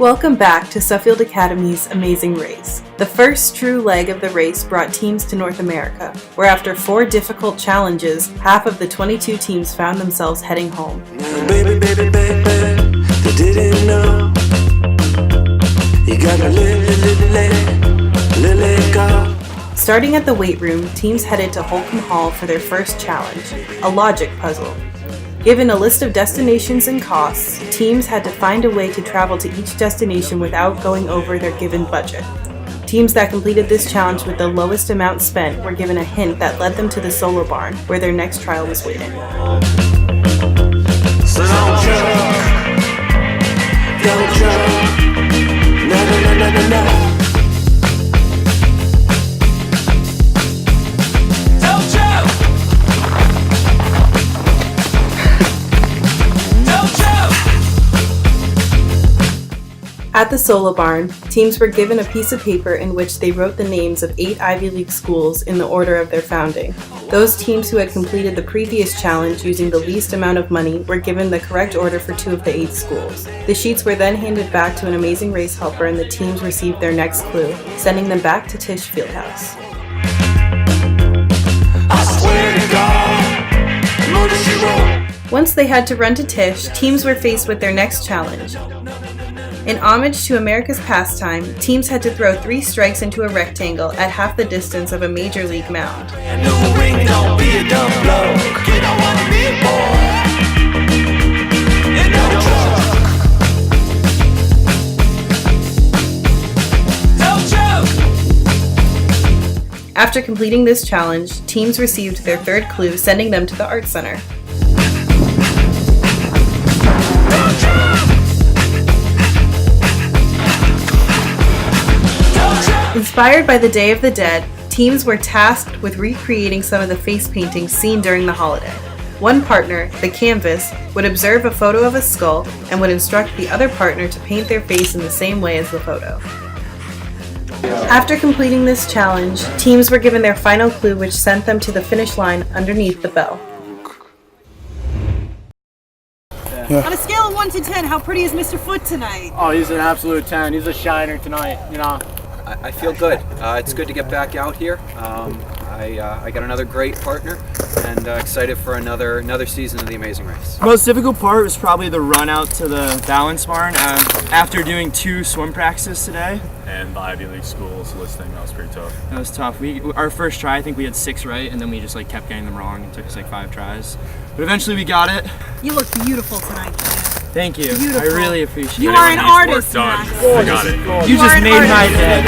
Welcome back to Suffield Academy's Amazing Race. The first true leg of the race brought teams to North America, where after 4 difficult challenges, half of the 22 teams found themselves heading home. Baby, baby, baby, they didn't know. You gotta let go. Starting at the weight room, teams headed to Holcomb Hall for their first challenge, a logic puzzle. Given a list of destinations and costs, teams had to find a way to travel to each destination without going over their given budget. Teams that completed this challenge with the lowest amount spent were given a hint that led them to the solar barn, where their next trial was waiting. So don't joke, no. At the Solar Barn, teams were given a piece of paper in which they wrote the names of 8 Ivy League schools in the order of their founding. Those teams who had completed the previous challenge using the least amount of money were given the correct order for 2 of the 8 schools. The sheets were then handed back to an amazing race helper and the teams received their next clue, sending them back to Tisch Fieldhouse. I swear to God, murder she wrote. Once they had to run to Tisch, teams were faced with their next challenge. In homage to America's pastime, teams had to throw 3 strikes into a rectangle at half the distance of a major league mound. New ring, don't be a dumb bloke. You don't wanna be a boy. In no truck. No joke. After completing this challenge, teams received their 3rd clue, sending them to the Art Center. Inspired by the Day of the Dead, teams were tasked with recreating some of the face paintings seen during the holiday. One partner, the canvas, would observe a photo of a skull and would instruct the other partner to paint their face in the same way as the photo. After completing this challenge, teams were given their final clue, which sent them to the finish line underneath the bell. Yeah. On a scale of 1 to 10, how pretty is Mr. Foot tonight? Oh, he's an absolute 10. He's a shiner tonight, you know. I feel good. It's good to get back out here. I got another great partner and excited for another season of the Amazing Race. The most difficult part was probably the run out to the balance barn after doing 2 swim practices today. And the Ivy League schools listing, that was pretty tough. That was tough. Our first try, I think we had 6 right, and then we just kept getting them wrong. It took us 5 tries. But eventually we got it. You look beautiful tonight, kid. Thank you. Beautiful. I really appreciate it. You are an artist, done. man. I got it. You just made my day.